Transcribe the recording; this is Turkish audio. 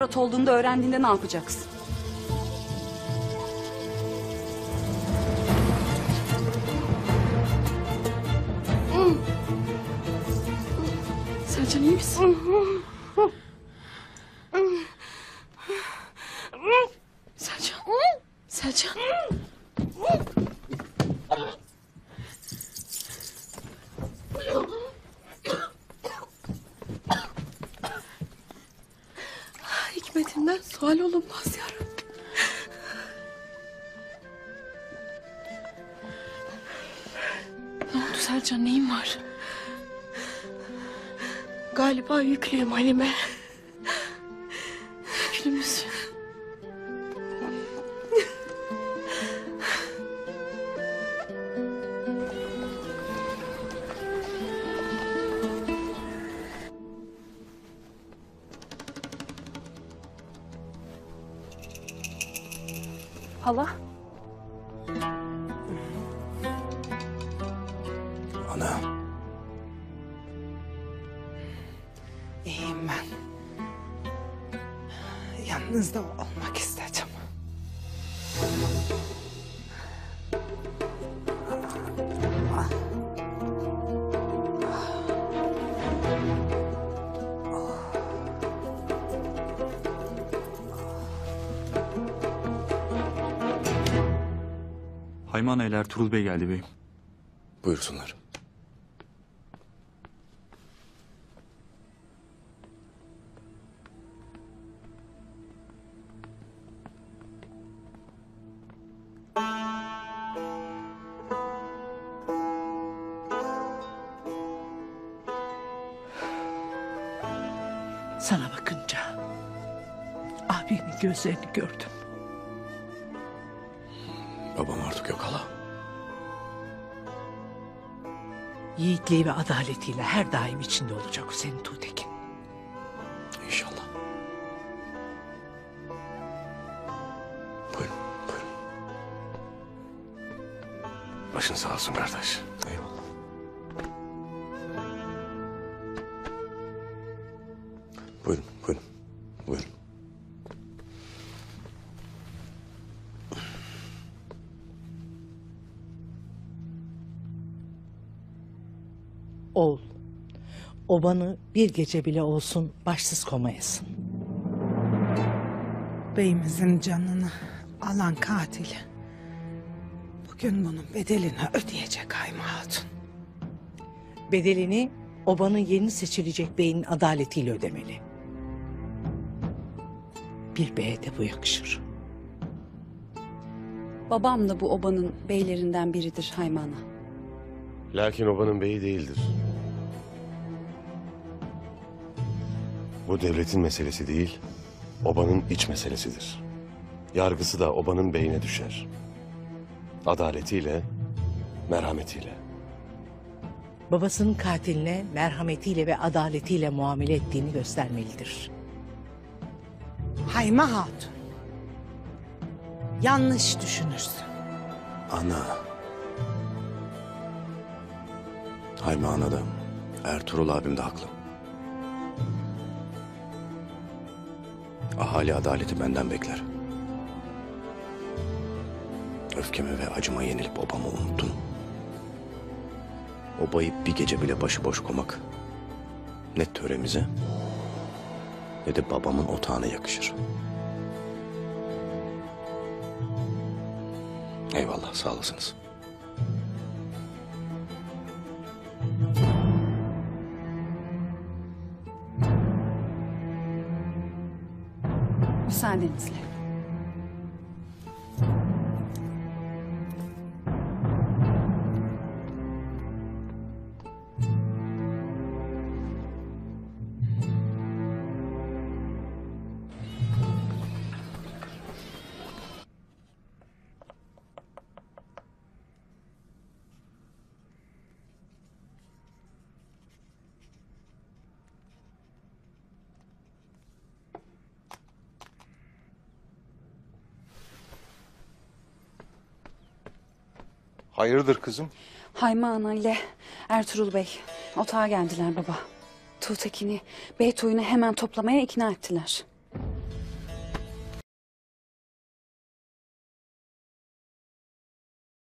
avrat olduğunu da öğrendiğinde ne yapacaksın? Selcan iyi misin? Selcan. Selcan. Hikmetinden sual olunmaz yarabbim. Ne oldu Selcan, neyin var? Galiba yüklüyüm Halime. Yüklü müsün? Hala? Ana. İyiyim ben. Yalnız da olmak istedim. Hayman ile Ertuğrul Bey geldi beyim. Buyursunlar. Sana bakınca abimin gözlerini gördüm. Babam artık yok hala. Yiğitliği ve adaletiyle her daim içinde olacak o senin Tuğtekin. İnşallah. Buyurun, buyurun. Başın sağ olsun kardeş. Eyvallah. Buyurun, buyurun, buyurun. Oğul, obanı bir gece bile olsun başsız komayasın. Beyimizin canını alan katil bugün bunun bedelini ödeyecek Hayma Hatun. Bedelini obanın yeni seçilecek beyin adaletiyle ödemeli. Bir beye de bu yakışır. Babam da bu obanın beylerinden biridir Hayman'a. Lakin obanın beyi değildir. Bu devletin meselesi değil, obanın iç meselesidir. Yargısı da obanın beyine düşer. Adaletiyle, merhametiyle. Babasının katiline merhametiyle ve adaletiyle muamele ettiğini göstermelidir. Hayma Hatun. Yanlış düşünürsün. Ana. Hayma ana da Ertuğrul abim de haklı. Ahali adaleti benden bekler. Öfkeme ve acıma yenilip obamı unuttum. Obayı bir gece bile başıboş koymak ne töremize ne de babamın otağına yakışır. Eyvallah, sağ olasınız. Müsaadenizle. Hayırdır kızım? Hayma Ana ile Ertuğrul Bey otağa geldiler baba. Tuğtekin'i, bey toyunu hemen toplamaya ikna ettiler.